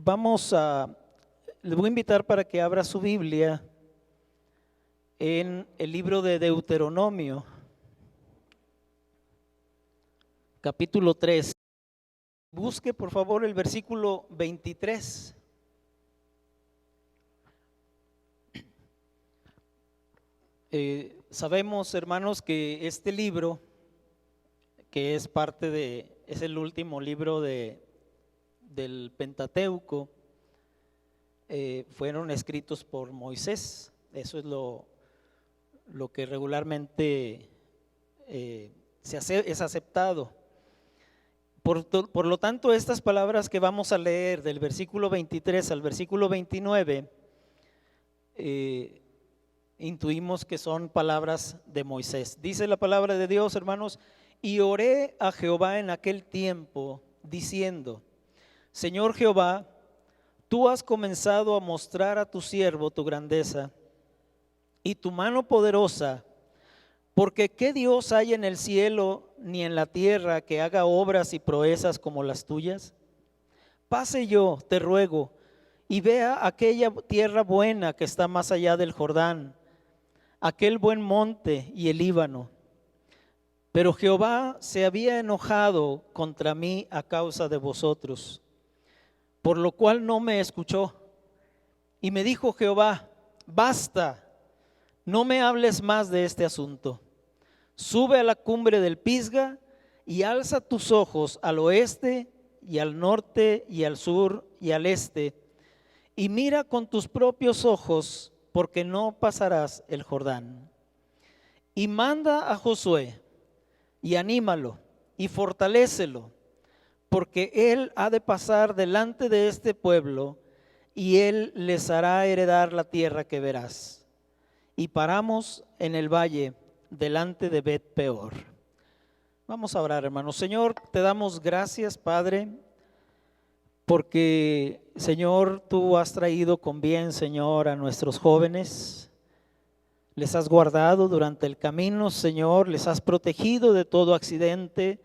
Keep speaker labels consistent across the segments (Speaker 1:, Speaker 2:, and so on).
Speaker 1: Le voy a invitar para que abra su Biblia en el libro de Deuteronomio, capítulo 3. Busque por favor el versículo 23. Sabemos, hermanos, que este libro, que es el último libro del Pentateuco, fueron escritos por Moisés. Eso es lo que regularmente es aceptado. Por lo tanto, estas palabras que vamos a leer del versículo 23 al versículo 29, intuimos que son palabras de Moisés. Dice la palabra de Dios, hermanos: y oré a Jehová en aquel tiempo, diciendo: Señor Jehová, tú has comenzado a mostrar a tu siervo tu grandeza y tu mano poderosa, porque ¿qué Dios hay en el cielo ni en la tierra que haga obras y proezas como las tuyas? Pase yo, te ruego, y vea aquella tierra buena que está más allá del Jordán, aquel buen monte y el Líbano. Pero Jehová se había enojado contra mí a causa de vosotros, por lo cual no me escuchó. Y me dijo Jehová: basta, no me hables más de este asunto. Sube a la cumbre del Pisga y alza tus ojos al oeste y al norte y al sur y al este, y mira con tus propios ojos, porque no pasarás el Jordán. Y manda a Josué y anímalo y fortalécelo, porque él ha de pasar delante de este pueblo y él les hará heredar la tierra que verás. Y paramos en el valle delante de Bet Peor. Vamos a orar, hermanos. Señor, te damos gracias, Padre, porque, Señor, tú has traído con bien, Señor, a nuestros jóvenes. Les has guardado durante el camino, Señor, les has protegido de todo accidente.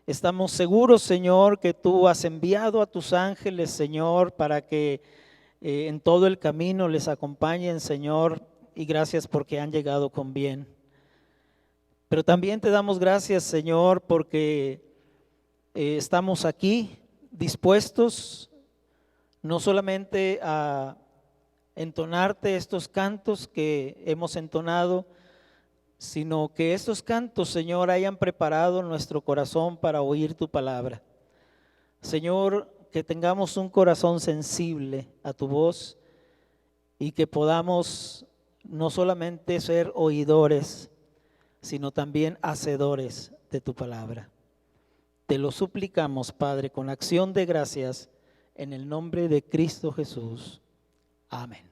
Speaker 1: Estamos seguros, Señor, que tú has enviado a tus ángeles, Señor, para que en todo el camino les acompañen, Señor, y gracias porque han llegado con bien. Pero también te damos gracias, Señor, porque estamos aquí dispuestos no solamente a entonarte estos cantos que hemos entonado, sino que estos cantos, Señor, hayan preparado nuestro corazón para oír tu palabra. Señor, que tengamos un corazón sensible a tu voz y que podamos no solamente ser oidores, sino también hacedores de tu palabra. Te lo suplicamos, Padre, con acción de gracias, en el nombre de Cristo Jesús. Amén.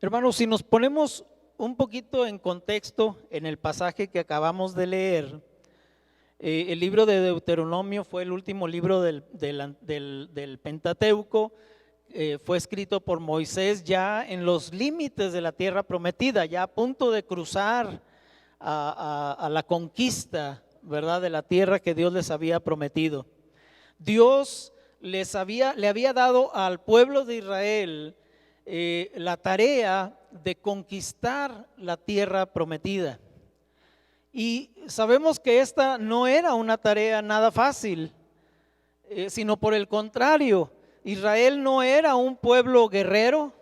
Speaker 1: Hermanos, si nos ponemos un poquito en contexto en el pasaje que acabamos de leer, el libro de Deuteronomio fue el último libro del Pentateuco. Fue escrito por Moisés ya en los límites de la tierra prometida, ya a punto de cruzar a la conquista, ¿verdad?, de la tierra que Dios les había prometido. Dios le había dado al pueblo de Israel la tarea de conquistar la tierra prometida. Y sabemos que esta no era una tarea nada fácil, sino por el contrario, Israel no era un pueblo guerrero,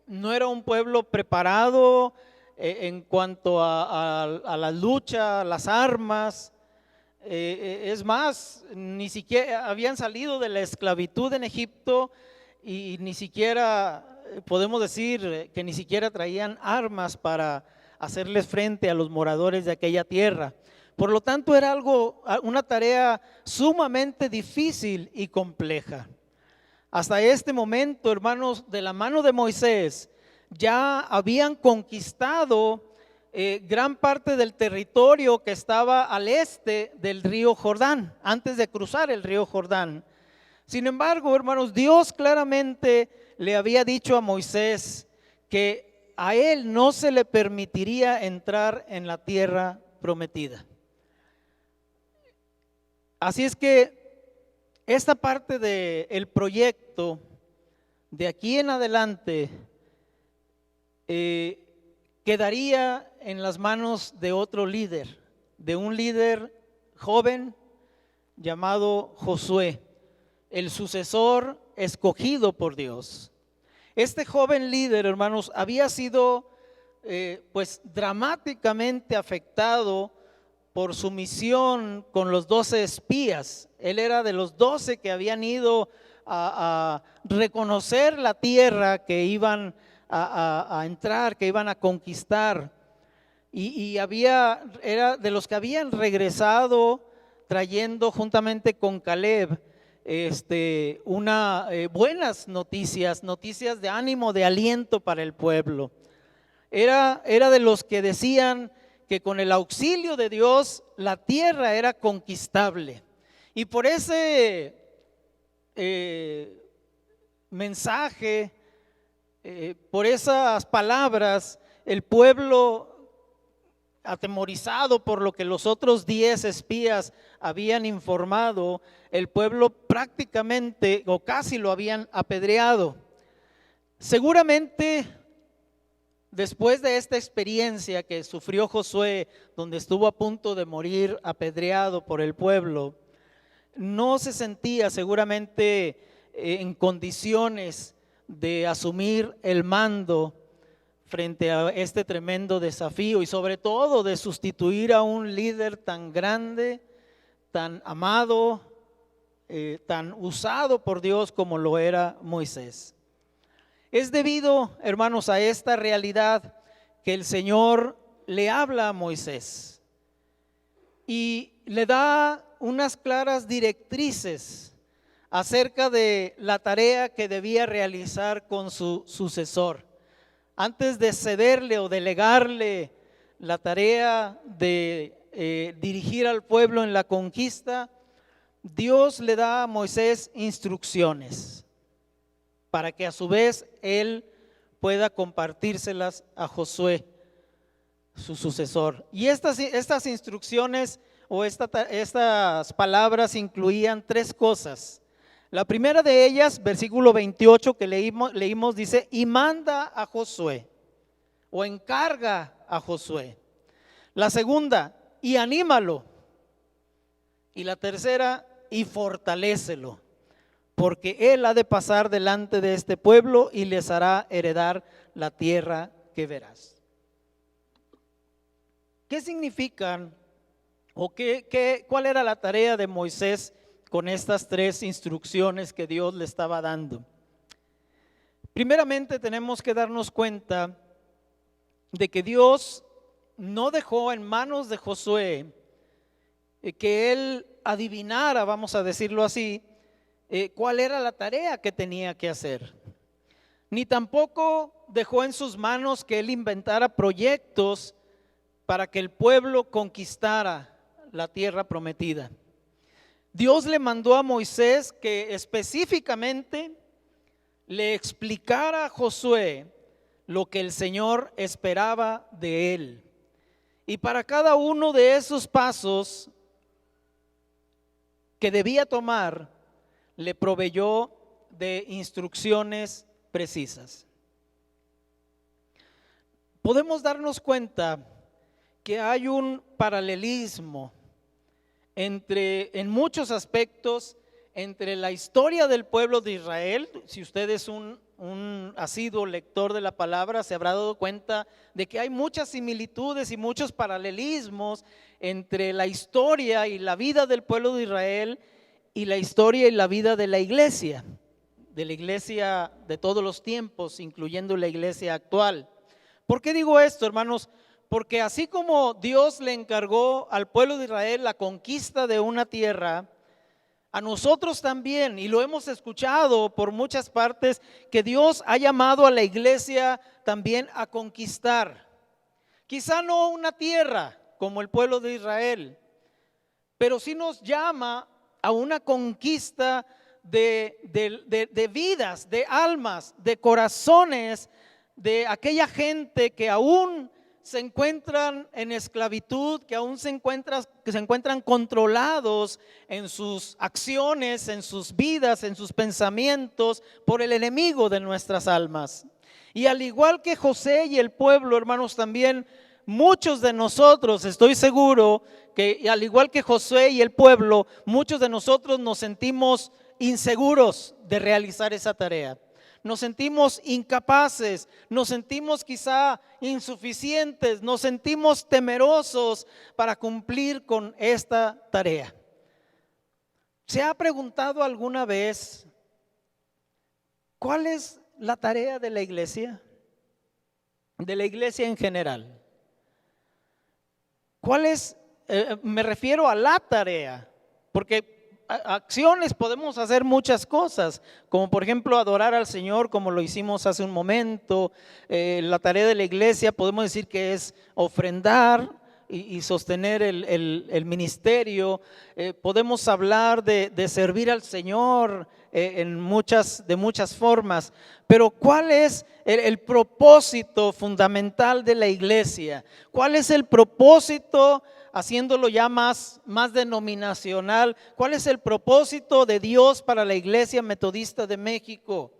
Speaker 1: no era un pueblo preparado en cuanto a la lucha, a las armas. Es más, ni siquiera habían salido de la esclavitud en Egipto y ni siquiera podemos decir que ni siquiera traían armas para hacerles frente a los moradores de aquella tierra. Por lo tanto, era una tarea sumamente difícil y compleja. Hasta este momento, hermanos, de la mano de Moisés, ya habían conquistado gran parte del territorio que estaba al este del río Jordán, antes de cruzar el río Jordán. Sin embargo, hermanos, Dios claramente le había dicho a Moisés que a él no se le permitiría entrar en la tierra prometida. Así es que esta parte del proyecto, de aquí en adelante, quedaría en las manos de otro líder, de un líder joven llamado Josué, el sucesor escogido por Dios. Este joven líder, hermanos, había sido pues dramáticamente afectado por su misión con los 12 espías. Él era de los 12 que habían ido a reconocer la tierra que iban a entrar, que iban a conquistar. Y era de los que habían regresado trayendo juntamente con Caleb buenas noticias de ánimo, de aliento para el pueblo. Era de los que decían que con el auxilio de Dios la tierra era conquistable. Y por ese mensaje, por esas palabras, el pueblo, atemorizado por lo que los otros 10 espías habían informado, el pueblo prácticamente o casi lo habían apedreado. Seguramente después de esta experiencia que sufrió Josué, donde estuvo a punto de morir apedreado por el pueblo, no se sentía seguramente en condiciones de asumir el mando frente a este tremendo desafío y sobre todo de sustituir a un líder tan grande, tan amado, tan usado por Dios como lo era Moisés. Es debido, hermanos, a esta realidad que el Señor le habla a Moisés y le da unas claras directrices acerca de la tarea que debía realizar con su sucesor. Antes de cederle o delegarle la tarea de dirigir al pueblo en la conquista, Dios le da a Moisés instrucciones para que a su vez él pueda compartírselas a Josué, su sucesor. Y estas instrucciones o estas palabras incluían 3 cosas. La primera de ellas, versículo 28 que leímos, dice: y manda a Josué, o encarga a Josué. La segunda, y anímalo. Y la tercera, y fortalécelo, porque él ha de pasar delante de este pueblo y les hará heredar la tierra que verás. ¿Qué significan o cuál era la tarea de Moisés con estas 3 instrucciones que Dios le estaba dando? Primeramente tenemos que darnos cuenta de que Dios no dejó en manos de Josué que él adivinara, vamos a decirlo así, cuál era la tarea que tenía que hacer. Ni tampoco dejó en sus manos que él inventara proyectos para que el pueblo conquistara la tierra prometida. Dios le mandó a Moisés que específicamente le explicara a Josué lo que el Señor esperaba de él. Y para cada uno de esos pasos que debía tomar, le proveyó de instrucciones precisas. Podemos darnos cuenta que hay un paralelismo en muchos aspectos entre la historia del pueblo de Israel. Si usted es un asiduo lector de la palabra, se habrá dado cuenta de que hay muchas similitudes y muchos paralelismos entre la historia y la vida del pueblo de Israel y la historia y la vida de la iglesia de todos los tiempos, incluyendo la iglesia actual. ¿Por qué digo esto, hermanos? Porque así como Dios le encargó al pueblo de Israel la conquista de una tierra, a nosotros también, y lo hemos escuchado por muchas partes, que Dios ha llamado a la iglesia también a conquistar. Quizá no una tierra como el pueblo de Israel, pero sí nos llama a una conquista de vidas, de almas, de corazones, de aquella gente que aún se encuentran en esclavitud, que aún se encuentran controlados en sus acciones, en sus vidas, en sus pensamientos por el enemigo de nuestras almas. Y al igual que José y el pueblo, hermanos, también muchos de nosotros, estoy seguro que al igual que Josué y el pueblo, muchos de nosotros nos sentimos inseguros de realizar esa tarea. Nos sentimos incapaces, nos sentimos quizá insuficientes, nos sentimos temerosos para cumplir con esta tarea. ¿Se ha preguntado alguna vez cuál es la tarea de la iglesia? De la iglesia en general. ¿Cuál es? Me refiero a la tarea, porque acciones podemos hacer muchas cosas, como por ejemplo adorar al Señor, como lo hicimos hace un momento. La tarea de la iglesia podemos decir que es ofrendar y sostener el ministerio. Podemos hablar de servir al Señor de muchas formas, pero ¿cuál es el propósito fundamental de la iglesia? ¿Cuál es el propósito, haciéndolo ya más denominacional? ¿Cuál es el propósito de Dios para la Iglesia Metodista de México?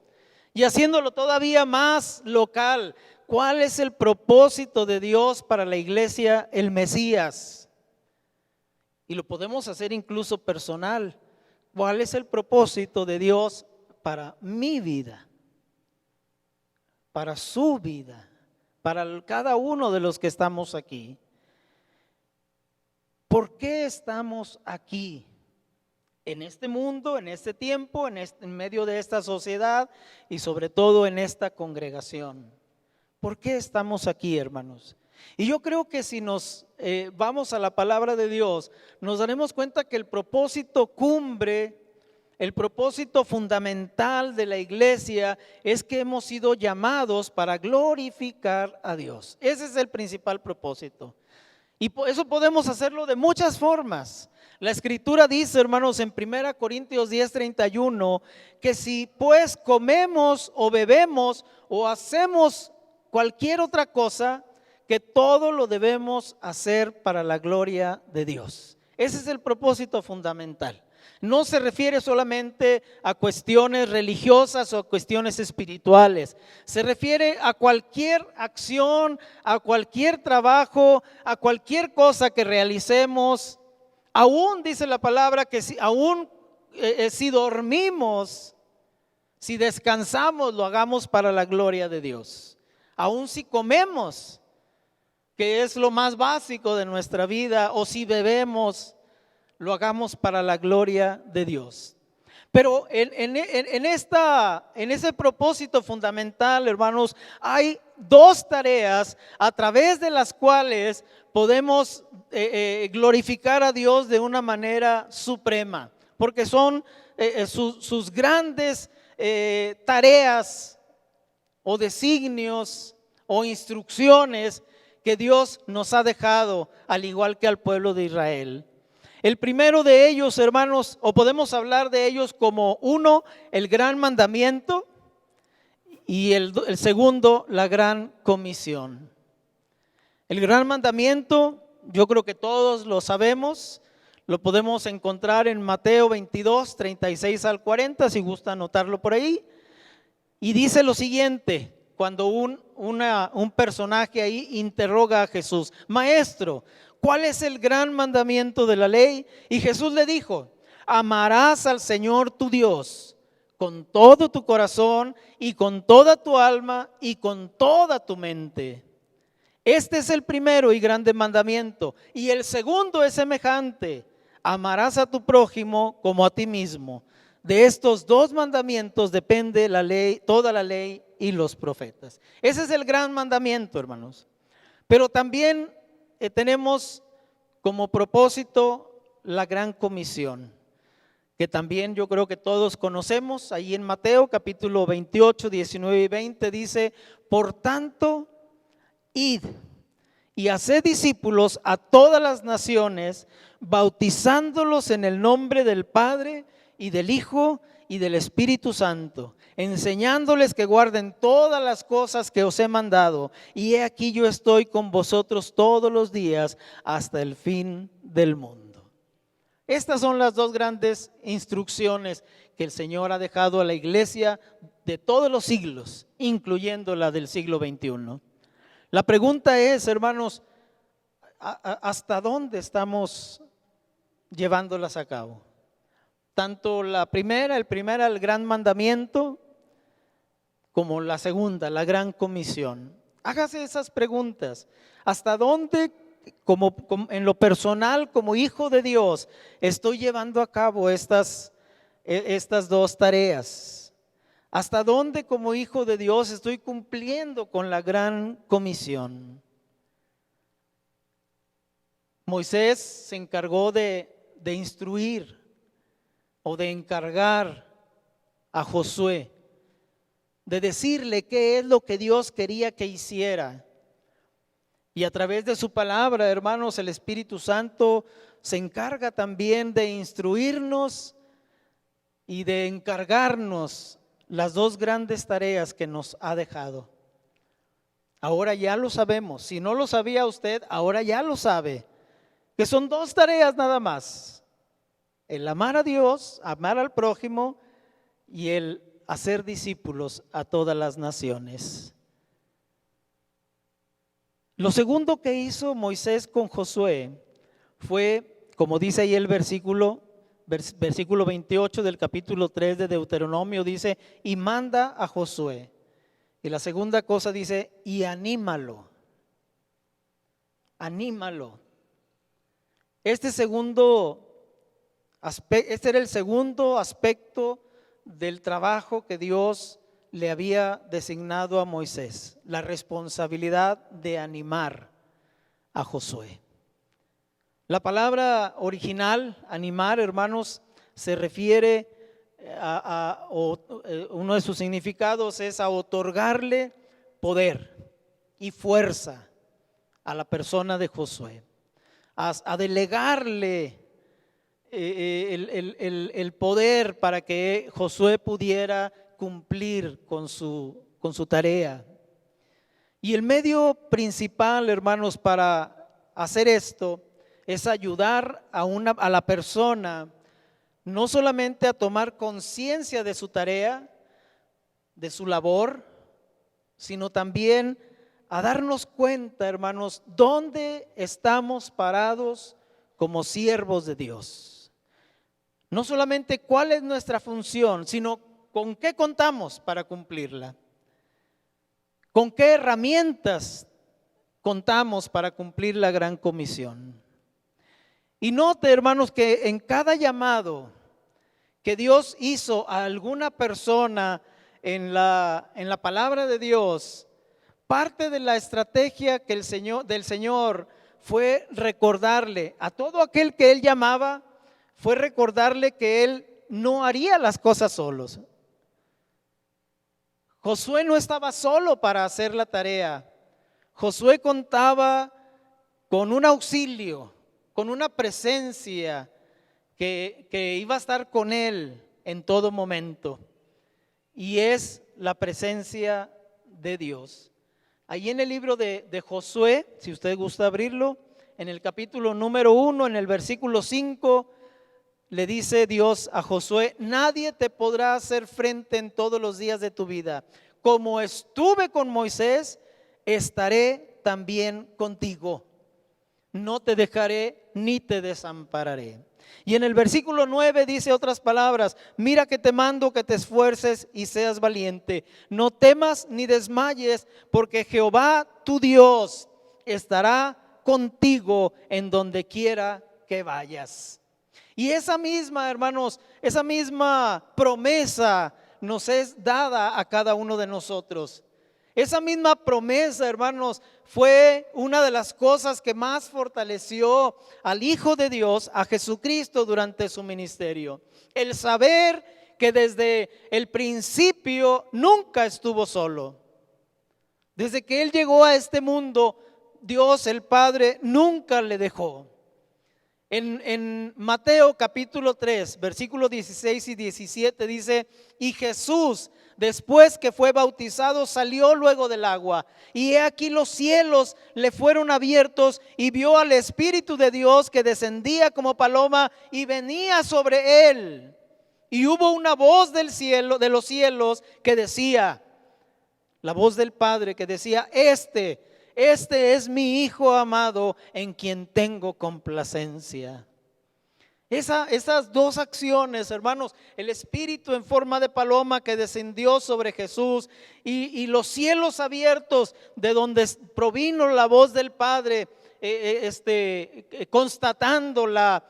Speaker 1: Y haciéndolo todavía más local, ¿cuál es el propósito de Dios para la Iglesia El Mesías? Y lo podemos hacer incluso personal. ¿Cuál es el propósito de Dios para mi vida? Para su vida, para cada uno de los que estamos aquí. ¿Por qué estamos aquí? En este mundo, en este tiempo, en medio de esta sociedad y sobre todo en esta congregación. ¿Por qué estamos aquí, hermanos? Y yo creo que si nos vamos a la palabra de Dios, nos daremos cuenta que el propósito cumbre, el propósito fundamental de la iglesia es que hemos sido llamados para glorificar a Dios. Ese es el principal propósito. Y por eso podemos hacerlo de muchas formas. La escritura dice, hermanos, en 1 Corintios 10:31, que si pues comemos o bebemos o hacemos cualquier otra cosa, que todo lo debemos hacer para la gloria de Dios. Ese es el propósito fundamental. No se refiere solamente a cuestiones religiosas o a cuestiones espirituales. Se refiere a cualquier acción, a cualquier trabajo, a cualquier cosa que realicemos. Aún dice la palabra que si dormimos, si descansamos, lo hagamos para la gloria de Dios. Aún si comemos, que es lo más básico de nuestra vida, o si bebemos, lo hagamos para la gloria de Dios. Pero en ese propósito fundamental, hermanos, hay dos tareas a través de las cuales podemos glorificar a Dios de una manera suprema, porque son sus grandes tareas o designios o instrucciones que Dios nos ha dejado, al igual que al pueblo de Israel. El primero de ellos, hermanos, o podemos hablar de ellos como uno, el gran mandamiento, y el segundo, la gran comisión. El gran mandamiento, yo creo que todos lo sabemos, lo podemos encontrar en Mateo 22, 36 al 40, si gusta anotarlo por ahí. Y dice lo siguiente, cuando un personaje ahí interroga a Jesús: Maestro, ¿cuál es el gran mandamiento de la ley? Y Jesús le dijo: amarás al Señor tu Dios con todo tu corazón y con toda tu alma y con toda tu mente. Este es el primero y grande mandamiento. Y el segundo es semejante: amarás a tu prójimo como a ti mismo. De estos dos mandamientos depende la ley, toda la ley y los profetas. Ese es el gran mandamiento, hermanos. Pero también tenemos como propósito la gran comisión, que también yo creo que todos conocemos. Ahí en Mateo capítulo 28, 19 y 20 dice: por tanto, id y haced discípulos a todas las naciones, bautizándolos en el nombre del Padre y del Hijo y del Espíritu Santo, enseñándoles que guarden todas las cosas que os he mandado. Y he aquí yo estoy con vosotros todos los días hasta el fin del mundo. Estas son las dos grandes instrucciones que el Señor ha dejado a la iglesia de todos los siglos, incluyendo la del siglo XXI. La pregunta es, hermanos, ¿hasta dónde estamos llevándolas a cabo? Tanto el gran mandamiento, como la segunda, la gran comisión. Hágase esas preguntas. ¿Hasta dónde, como en lo personal, como hijo de Dios, estoy llevando a cabo estas dos tareas? ¿Hasta dónde, como hijo de Dios, estoy cumpliendo con la gran comisión? Moisés se encargó de instruir o de encargar a Josué, de decirle qué es lo que Dios quería que hiciera. Y a través de su palabra, hermanos, el Espíritu Santo se encarga también de instruirnos y de encargarnos las dos grandes tareas que nos ha dejado. Ahora ya lo sabemos. Si no lo sabía usted, ahora ya lo sabe. Que son dos tareas nada más: el amar a Dios, amar al prójimo, y el hacer discípulos a todas las naciones. Lo segundo que hizo Moisés con Josué fue, como dice ahí el versículo 28 del capítulo 3 de Deuteronomio, dice: y manda a Josué. Y la segunda cosa dice: y anímalo. Anímalo. Este era el segundo aspecto del trabajo que Dios le había designado a Moisés: la responsabilidad de animar a Josué. La palabra original, animar, hermanos, se refiere uno de sus significados es a otorgarle poder y fuerza a la persona de Josué, a delegarle el poder para que Josué pudiera cumplir con su tarea. Y el medio principal, hermanos, para hacer esto es ayudar a la persona no solamente a tomar conciencia de su tarea, de su labor, sino también a darnos cuenta, hermanos, dónde estamos parados como siervos de Dios. No solamente cuál es nuestra función, sino con qué contamos para cumplirla. Con qué herramientas contamos para cumplir la gran comisión. Y note, hermanos, que en cada llamado que Dios hizo a alguna persona en la palabra de Dios, parte de la estrategia que del Señor fue recordarle a todo aquel que Él llamaba, fue recordarle que Él no haría las cosas solos. Josué no estaba solo para hacer la tarea. Josué contaba con un auxilio, con una presencia que iba a estar con él en todo momento, y es la presencia de Dios. Ahí en el libro de Josué, si usted gusta abrirlo, en el capítulo número 1, en el versículo 5, le dice Dios a Josué: nadie te podrá hacer frente en todos los días de tu vida. Como estuve con Moisés, estaré también contigo. No te dejaré ni te desampararé. Y en el versículo 9 dice otras palabras: mira que te mando que te esfuerces y seas valiente. No temas ni desmayes, porque Jehová tu Dios estará contigo en donde quiera que vayas. Y esa misma, hermanos, esa misma promesa nos es dada a cada uno de nosotros. Esa misma promesa, hermanos, fue una de las cosas que más fortaleció al Hijo de Dios, a Jesucristo, durante su ministerio. El saber que desde el principio nunca estuvo solo. Desde que Él llegó a este mundo, Dios el Padre nunca le dejó. En Mateo capítulo 3, versículos 16 y 17 dice: y Jesús, después que fue bautizado, salió luego del agua, y he aquí los cielos le fueron abiertos, y vio al Espíritu de Dios que descendía como paloma y venía sobre él. Y hubo una voz del cielo, de los cielos, que decía, la voz del Padre que decía: Este es mi Hijo amado, en quien tengo complacencia. Esas dos acciones, hermanos, el Espíritu en forma de paloma que descendió sobre Jesús, y los cielos abiertos de donde provino la voz del Padre, constatando la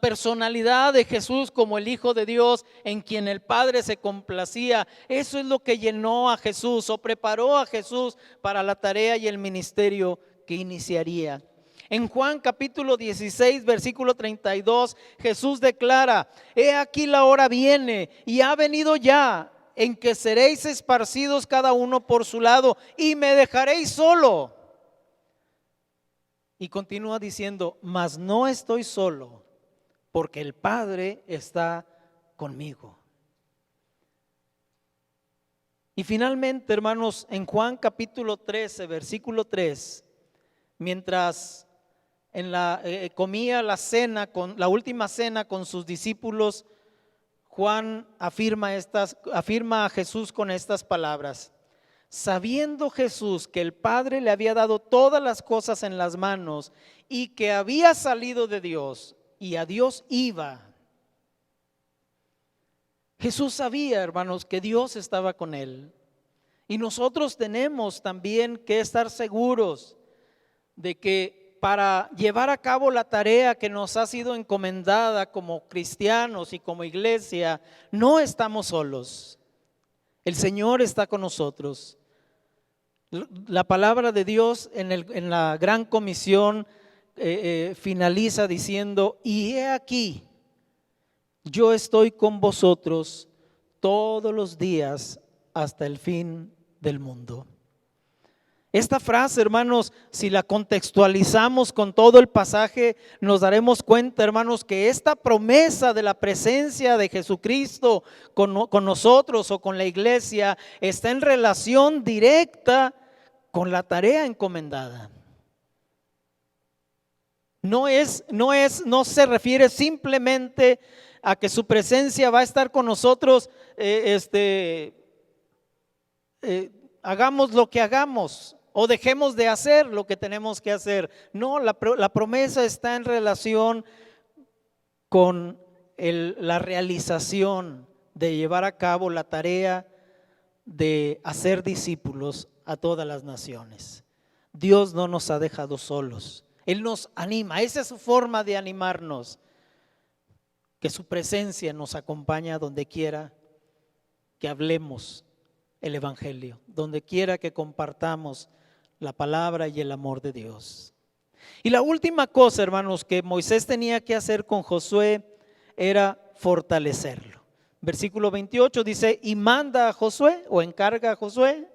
Speaker 1: personalidad de Jesús como el Hijo de Dios, en quien el Padre se complacía. Eso es lo que llenó a Jesús, o preparó a Jesús para la tarea y el ministerio que iniciaría. En Juan capítulo 16, versículo 32, Jesús declara: he aquí la hora viene y ha venido ya, en que seréis esparcidos cada uno por su lado, y me dejaréis solo. Y continúa diciendo: mas no estoy solo, porque el Padre está conmigo. Y finalmente, hermanos, en Juan capítulo 13, versículo 3, mientras comía la cena, la última cena con sus discípulos, Juan afirma a Jesús con estas palabras: sabiendo Jesús que el Padre le había dado todas las cosas en las manos, y que había salido de Dios y a Dios iba. Jesús sabía, hermanos, que Dios estaba con él. Y nosotros tenemos también que estar seguros de que para llevar a cabo la tarea que nos ha sido encomendada como cristianos y como iglesia, no estamos solos. El Señor está con nosotros. La palabra de Dios en la gran comisión finaliza diciendo: y he aquí, yo estoy con vosotros todos los días hasta el fin del mundo. Esta frase, hermanos, si la contextualizamos con todo el pasaje, nos daremos cuenta, hermanos, que esta promesa de la presencia de Jesucristo con nosotros o con la iglesia está en relación directa con la tarea encomendada. No se refiere simplemente a que su presencia va a estar con nosotros, hagamos lo que hagamos o dejemos de hacer lo que tenemos que hacer. No, la promesa está en relación con la realización de llevar a cabo la tarea de hacer discípulos a todas las naciones. Dios no nos ha dejado solos. Él nos anima, esa es su forma de animarnos, que su presencia nos acompaña donde quiera que hablemos el evangelio, donde quiera que compartamos la palabra y el amor de Dios. Y la última cosa, hermanos, que Moisés tenía que hacer con Josué era fortalecerlo. Versículo 28 dice: y manda a Josué, o encarga a Josué.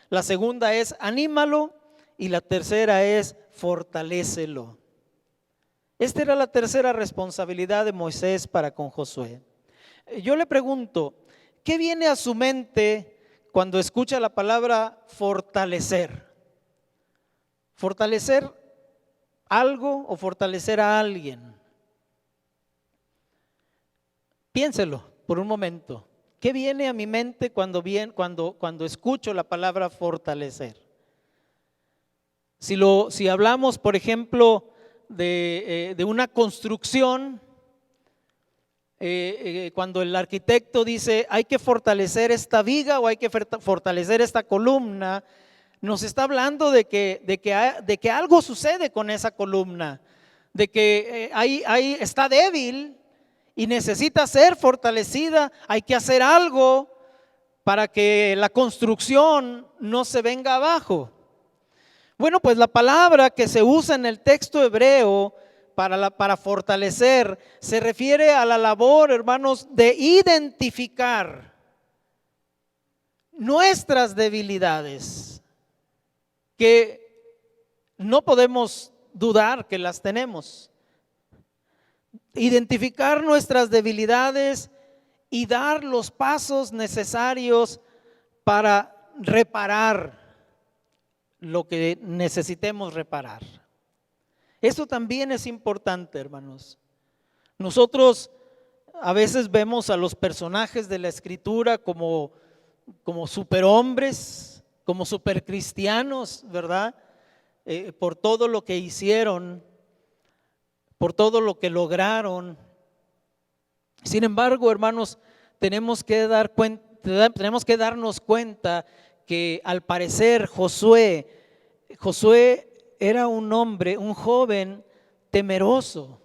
Speaker 1: La segunda es: anímalo. Y la tercera es: fortalécelo. Esta era la tercera responsabilidad de Moisés para con Josué. Yo le pregunto, ¿qué viene a su mente cuando escucha la palabra fortalecer? ¿Fortalecer algo o fortalecer a alguien? Piénselo por un momento. ¿Qué viene a mi mente cuando escucho la palabra fortalecer? Si hablamos, por ejemplo, de una construcción, cuando el arquitecto dice hay que fortalecer esta viga o hay que fortalecer esta columna, nos está hablando de que algo sucede con esa columna, de que ahí está débil y necesita ser fortalecida. Hay que hacer algo para que la construcción no se venga abajo. Bueno, pues la palabra que se usa en el texto hebreo para fortalecer se refiere a la labor, hermanos, de identificar nuestras debilidades, que no podemos dudar que las tenemos. Identificar nuestras debilidades y dar los pasos necesarios para reparar lo que necesitemos reparar. Eso también es importante, hermanos. Nosotros a veces vemos a los personajes de la Escritura como superhombres, como supercristianos, ¿verdad? Por todo lo que hicieron, por todo lo que lograron. Sin embargo, hermanos, tenemos que darnos cuenta que al parecer Josué era un hombre, un joven temeroso,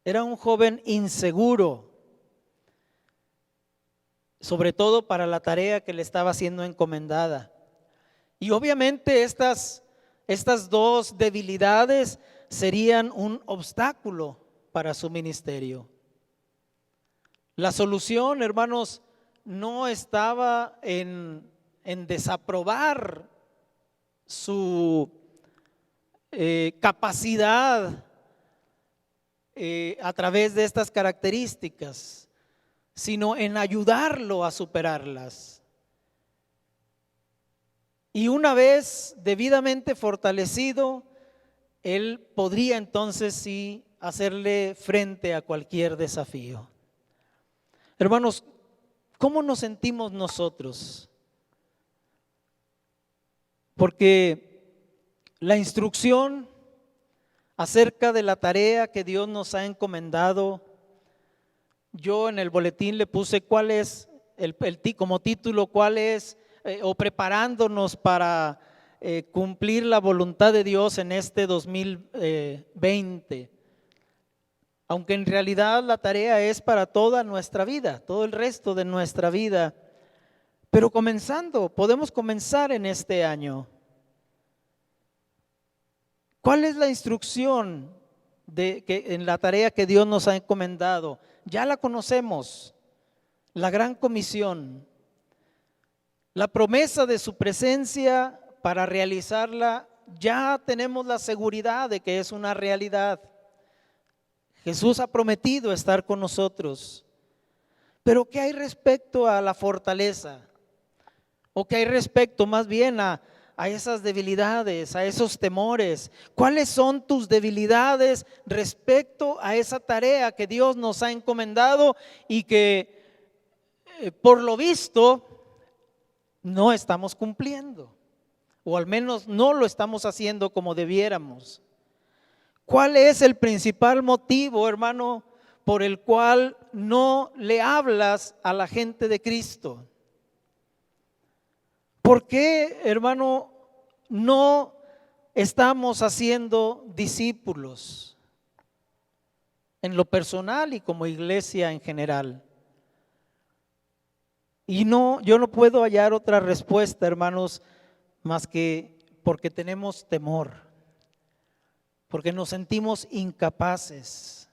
Speaker 1: era un joven inseguro, sobre todo para la tarea que le estaba siendo encomendada. Y obviamente estas dos debilidades serían un obstáculo para su ministerio. La solución, hermanos, no estaba en desaprobar su capacidad a través de estas características, sino en ayudarlo a superarlas. Y una vez debidamente fortalecido, él podría entonces sí hacerle frente a cualquier desafío. Hermanos, ¿cómo nos sentimos nosotros? Porque la instrucción acerca de la tarea que Dios nos ha encomendado, yo en el boletín le puse cuál es como título, cuál es o preparándonos para cumplir la voluntad de Dios en este 2020. Aunque en realidad la tarea es para toda nuestra vida, todo el resto de nuestra vida. Pero podemos comenzar en este año. ¿Cuál es la instrucción en la tarea que Dios nos ha encomendado? Ya la conocemos, la gran comisión, la promesa de su presencia para realizarla. Ya tenemos la seguridad de que es una realidad. Jesús ha prometido estar con nosotros. Pero ¿qué hay respecto a la fortaleza? ¿O qué hay respecto más bien a esas debilidades, a esos temores? ¿Cuáles son tus debilidades respecto a esa tarea que Dios nos ha encomendado y que por lo visto no estamos cumpliendo? O al menos no lo estamos haciendo como debiéramos. ¿Cuál es el principal motivo, hermano, por el cual no le hablas a la gente de Cristo? ¿Por qué, hermano, no estamos haciendo discípulos en lo personal y como iglesia en general? Y yo no puedo hallar otra respuesta, hermanos, más que porque tenemos temor, porque nos sentimos incapaces,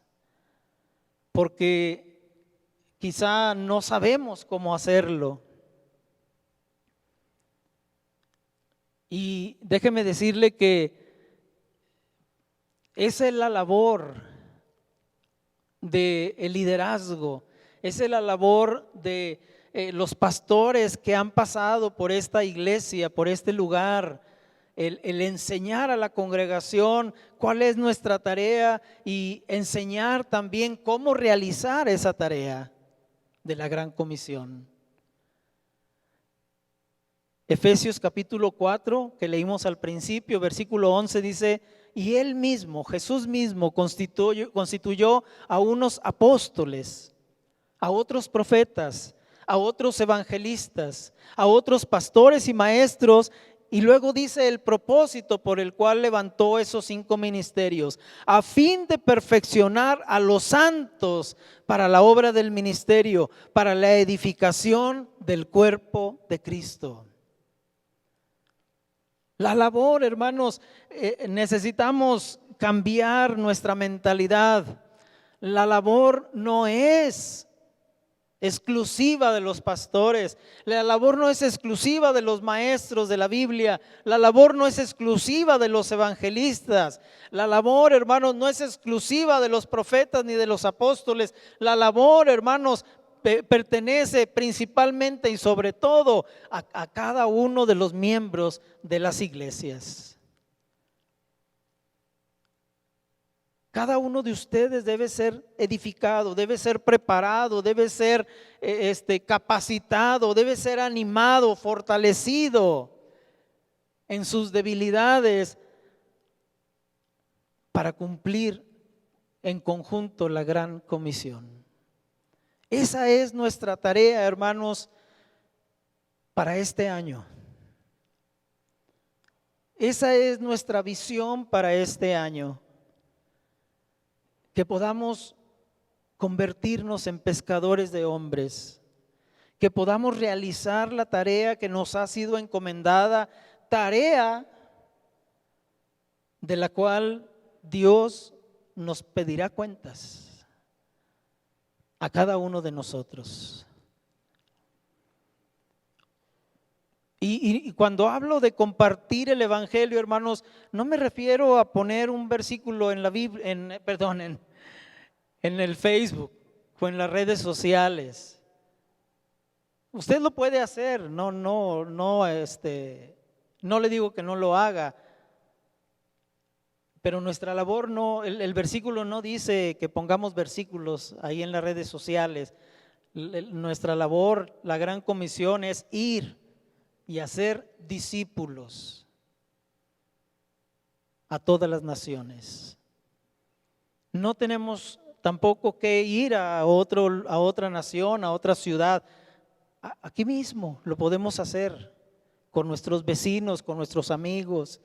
Speaker 1: porque quizá no sabemos cómo hacerlo. Y déjeme decirle que esa es la labor del liderazgo, esa es la labor de los pastores que han pasado por esta iglesia, por este lugar, el enseñar a la congregación cuál es nuestra tarea y enseñar también cómo realizar esa tarea de la gran comisión. Efesios capítulo 4, que leímos al principio, versículo 11 dice: y Él mismo, Jesús mismo, constituyó a unos apóstoles, a otros profetas, a otros evangelistas, a otros pastores y maestros. Y luego dice el propósito por el cual levantó esos 5 ministerios: a fin de perfeccionar a los santos para la obra del ministerio, para la edificación del cuerpo de Cristo. La labor, hermanos, necesitamos cambiar nuestra mentalidad. La labor no es exclusiva de los pastores. La labor no es exclusiva de los maestros de la Biblia. La labor no es exclusiva de los evangelistas. La labor, hermanos, no es exclusiva de los profetas ni de los apóstoles. La labor, hermanos, pertenece principalmente y sobre todo a cada uno de los miembros de las iglesias. Cada uno de ustedes debe ser edificado, debe ser preparado, debe ser capacitado, debe ser animado, fortalecido en sus debilidades para cumplir en conjunto la gran comisión. Esa es nuestra tarea, hermanos, para este año. Esa es nuestra visión para este año. Que podamos convertirnos en pescadores de hombres, que podamos realizar la tarea que nos ha sido encomendada, tarea de la cual Dios nos pedirá cuentas a cada uno de nosotros. Y cuando hablo de compartir el evangelio, hermanos, no me refiero a poner un versículo en la Biblia, en el Facebook o en las redes sociales. Usted lo puede hacer, no le digo que no lo haga, pero nuestra labor no, el versículo no dice que pongamos versículos ahí en las redes sociales. Nuestra labor, la gran comisión es ir y hacer discípulos a todas las naciones. No tenemos tampoco que ir a otra nación, a otra ciudad. Aquí mismo lo podemos hacer con nuestros vecinos, con nuestros amigos,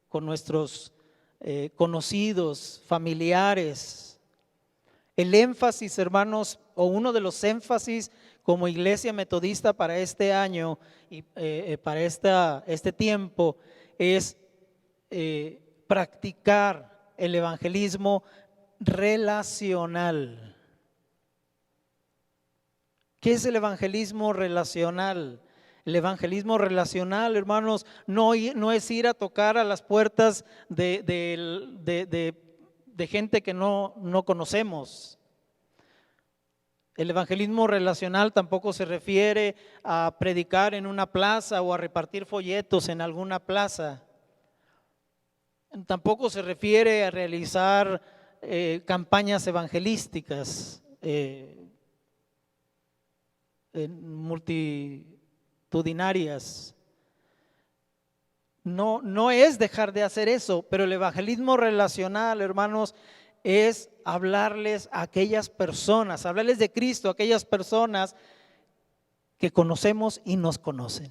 Speaker 1: con nuestros conocidos, familiares. El énfasis, hermanos, o uno de los énfasis como iglesia metodista para este año y para este tiempo es practicar el evangelismo relacional. ¿Qué es el evangelismo relacional? El evangelismo relacional, hermanos, no es ir a tocar a las puertas de gente que no conocemos. El evangelismo relacional tampoco se refiere a predicar en una plaza o a repartir folletos en alguna plaza. Tampoco se refiere a realizar campañas evangelísticas multitudinarias. No es dejar de hacer eso, pero el evangelismo relacional, hermanos, es hablarles a aquellas personas, hablarles de Cristo a aquellas personas que conocemos y nos conocen.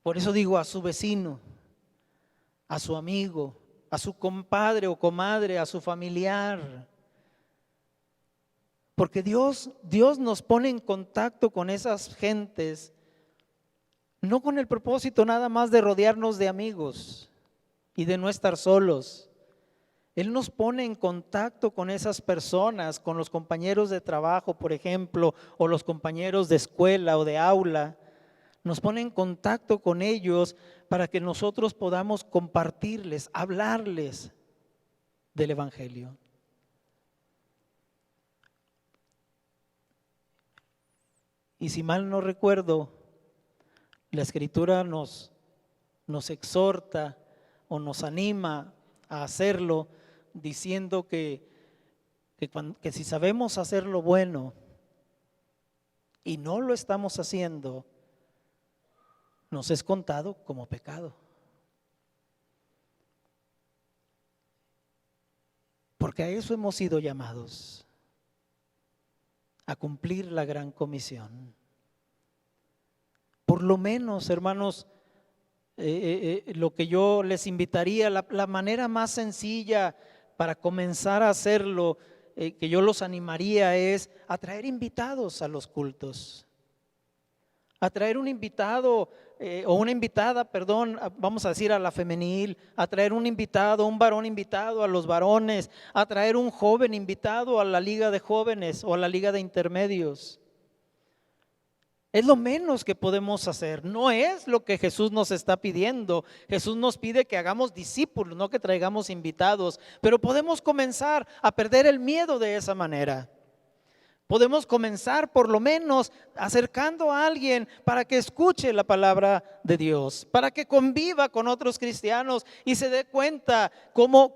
Speaker 1: Por eso digo a su vecino, a su amigo, a su compadre o comadre, a su familiar. Porque Dios nos pone en contacto con esas gentes, no con el propósito nada más de rodearnos de amigos y de no estar solos. Él nos pone en contacto con esas personas, con los compañeros de trabajo, por ejemplo, o los compañeros de escuela o de aula. Nos pone en contacto con ellos para que nosotros podamos compartirles, hablarles del evangelio. Y si mal no recuerdo, la Escritura nos exhorta o nos anima a hacerlo diciendo que si sabemos hacer lo bueno y no lo estamos haciendo, nos es contado como pecado. Porque a eso hemos sido llamados, a cumplir la gran comisión. Por lo menos, hermanos, lo que yo les invitaría, la manera más sencilla para comenzar a hacerlo, que yo los animaría es a traer invitados a los cultos. A traer un invitado o una invitada, perdón, vamos a decir a la femenil, a traer un invitado, un varón invitado a los varones, a traer un joven invitado a la liga de jóvenes o a la liga de intermedios. Es lo menos que podemos hacer, no es lo que Jesús nos está pidiendo. Jesús nos pide que hagamos discípulos, no que traigamos invitados, pero podemos comenzar a perder el miedo de esa manera. Podemos comenzar por lo menos acercando a alguien para que escuche la palabra de Dios, para que conviva con otros cristianos y se dé cuenta cómo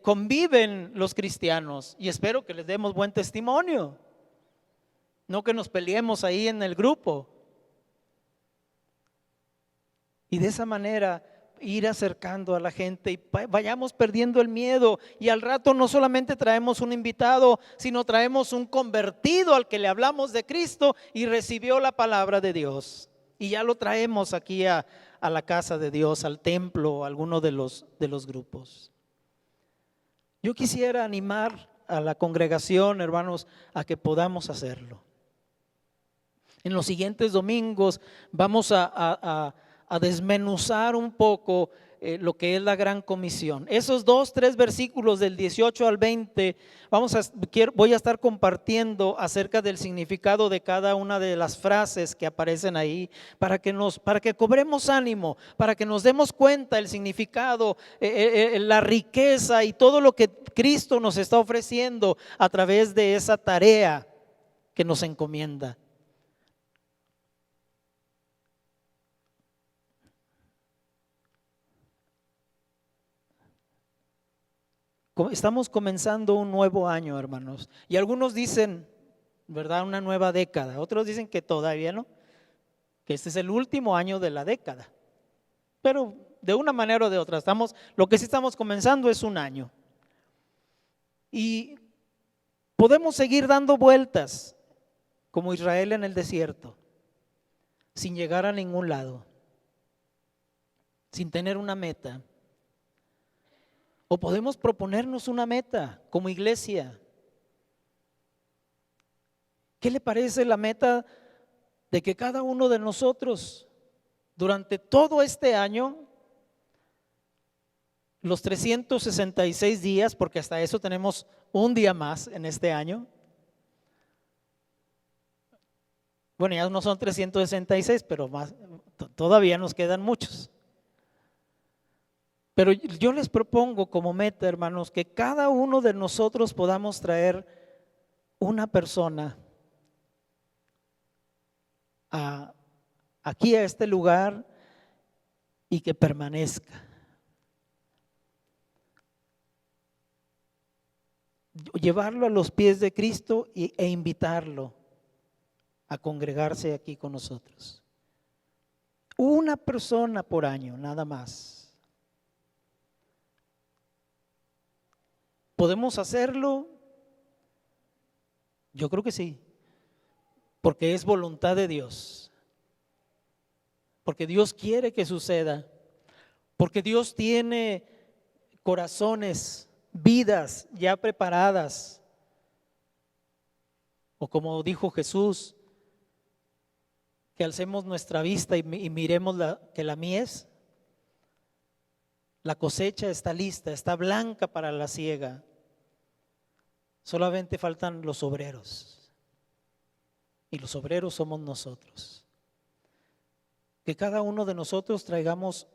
Speaker 1: conviven los cristianos. Y espero que les demos buen testimonio, no que nos peleemos ahí en el grupo. Y de esa manera ir acercando a la gente y vayamos perdiendo el miedo, y al rato no solamente traemos un invitado, sino traemos un convertido al que le hablamos de Cristo y recibió la palabra de Dios, y ya lo traemos aquí a la casa de Dios, al templo, a alguno de los grupos. Yo quisiera animar a la congregación, hermanos, a que podamos hacerlo. En los siguientes domingos vamos a desmenuzar un poco lo que es la gran comisión. Esos 2-3 versículos del 18 al 20 voy a estar compartiendo acerca del significado de cada una de las frases que aparecen ahí, para que cobremos ánimo, para que nos demos cuenta el significado, la riqueza y todo lo que Cristo nos está ofreciendo a través de esa tarea que nos encomienda. Estamos comenzando un nuevo año, hermanos, y algunos dicen, ¿verdad?, una nueva década. Otros dicen que todavía no, que este es el último año de la década. Pero de una manera o de otra, lo que sí estamos comenzando es un año. Y podemos seguir dando vueltas como Israel en el desierto, sin llegar a ningún lado, sin tener una meta. O podemos proponernos una meta como iglesia. ¿Qué le parece la meta de que cada uno de nosotros durante todo este año, los 366 días, porque hasta eso tenemos un día más en este año? Bueno, ya no son 366, pero todavía nos quedan muchos. Pero yo les propongo como meta, hermanos, que cada uno de nosotros podamos traer una persona aquí a este lugar y que permanezca. Llevarlo a los pies de Cristo e invitarlo a congregarse aquí con nosotros. Una persona por año, nada más. ¿Podemos hacerlo? Yo creo que sí, porque es voluntad de Dios, porque Dios quiere que suceda, porque Dios tiene corazones, vidas ya preparadas, o como dijo Jesús, que alcemos nuestra vista y miremos que la mies, la cosecha está lista, está blanca para la siega. Solamente faltan los obreros. Y los obreros somos nosotros. Que cada uno de nosotros traigamos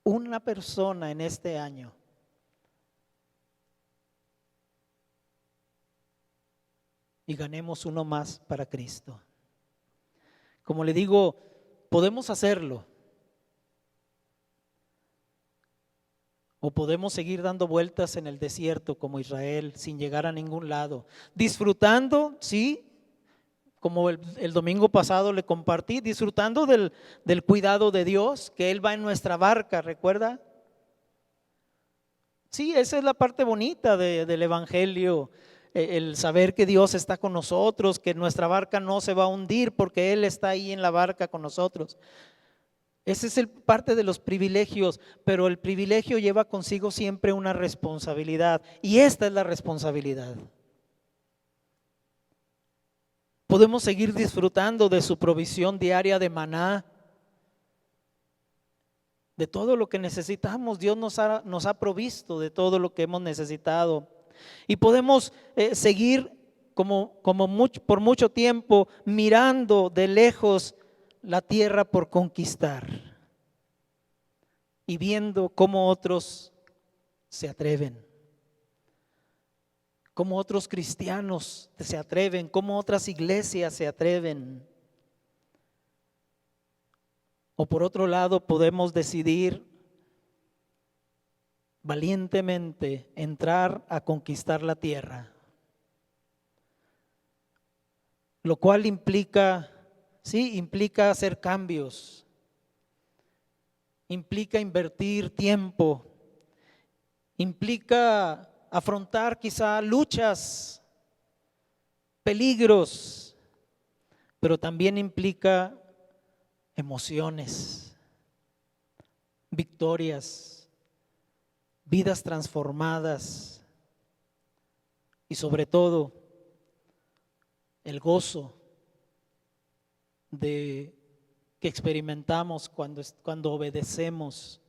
Speaker 1: una persona en este año. Y ganemos uno más para Cristo. Como le digo, podemos hacerlo. O podemos seguir dando vueltas en el desierto como Israel sin llegar a ningún lado. Disfrutando, sí, como el domingo pasado le compartí, disfrutando del cuidado de Dios, que Él va en nuestra barca, ¿recuerda? Sí, esa es la parte bonita del Evangelio, el saber que Dios está con nosotros, que nuestra barca no se va a hundir porque Él está ahí en la barca con nosotros. Ese es parte de los privilegios, pero el privilegio lleva consigo siempre una responsabilidad, y esta es la responsabilidad. Podemos seguir disfrutando de su provisión diaria de maná, de todo lo que necesitamos. Dios nos ha provisto de todo lo que hemos necesitado. Y podemos seguir por mucho tiempo mirando de lejos la tierra por conquistar y viendo cómo otros se atreven, cómo otros cristianos se atreven, cómo otras iglesias se atreven. O por otro lado, podemos decidir valientemente entrar a conquistar la tierra, lo cual implica hacer cambios, implica invertir tiempo, implica afrontar quizá luchas, peligros, pero también implica emociones, victorias, vidas transformadas y sobre todo el gozo que experimentamos cuando obedecemos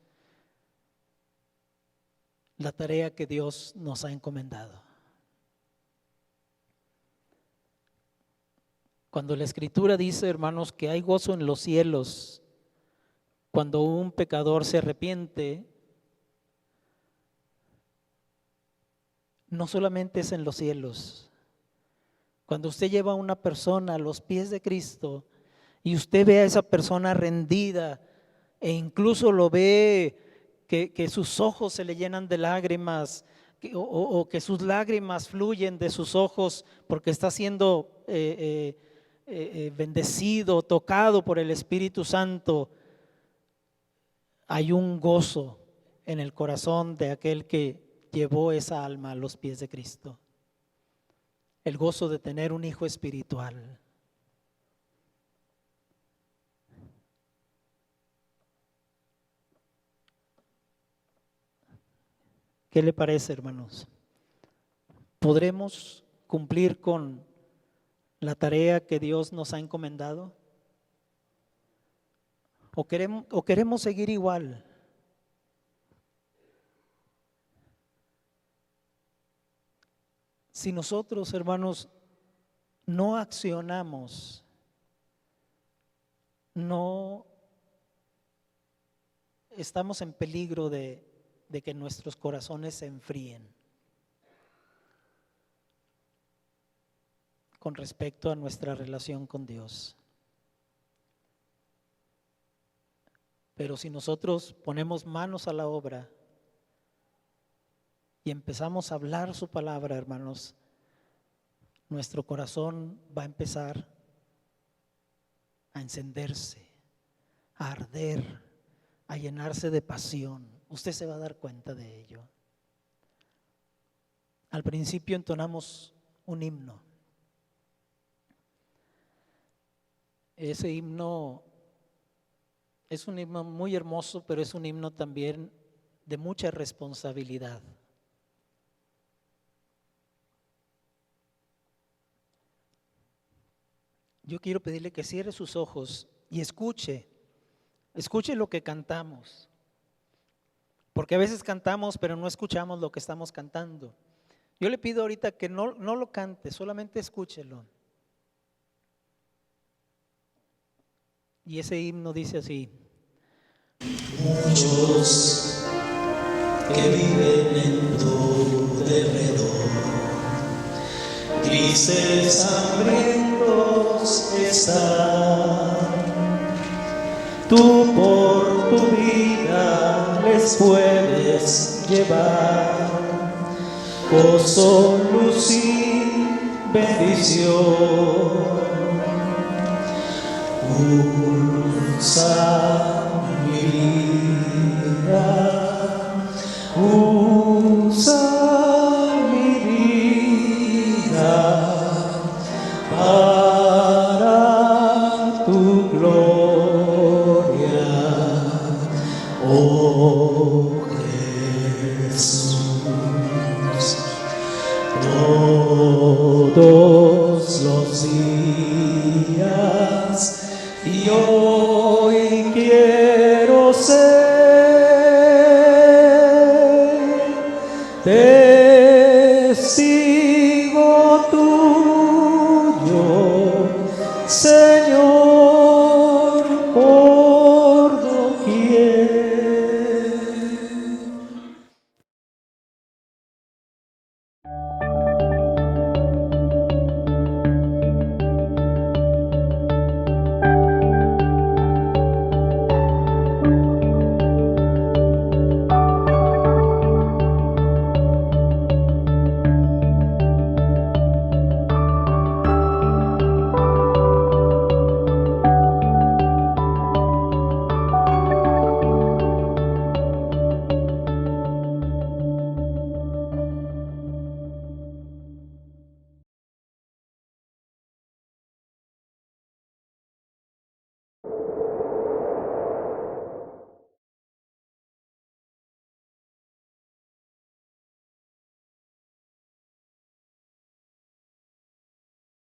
Speaker 1: la tarea que Dios nos ha encomendado. Cuando la Escritura dice, hermanos, que hay gozo en los cielos cuando un pecador se arrepiente, no solamente es en los cielos. Cuando usted lleva a una persona a los pies de Cristo y usted ve a esa persona rendida e incluso lo ve que sus ojos se le llenan de lágrimas o que sus lágrimas fluyen de sus ojos porque está siendo bendecido, tocado por el Espíritu Santo, hay un gozo en el corazón de aquel que llevó esa alma a los pies de Cristo. El gozo de tener un hijo espiritual. ¿Qué le parece, hermanos? ¿Podremos cumplir con la tarea que Dios nos ha encomendado? ¿O queremos seguir igual? Si nosotros, hermanos, no accionamos, no estamos en peligro de que nuestros corazones se enfríen con respecto a nuestra relación con Dios. Pero si nosotros ponemos manos a la obra y empezamos a hablar su palabra, hermanos, nuestro corazón va a empezar a encenderse, a arder, a llenarse de pasión. Usted se va a dar cuenta de ello. Al principio entonamos un himno. Ese himno es un himno muy hermoso, pero es un himno también de mucha responsabilidad. Yo quiero pedirle que cierre sus ojos y escuche lo que cantamos. Porque a veces cantamos, pero no escuchamos lo que estamos cantando. Yo le pido ahorita que no lo cante, solamente escúchelo. Y ese himno dice así: muchos que viven en tu derredor, tristes, hambrientos están. Tú por tu vida les puedes llevar gozo, luz y bendición. Usa mi vida, usa mi vida para tu gloria, oh Jesús. Todos los días yo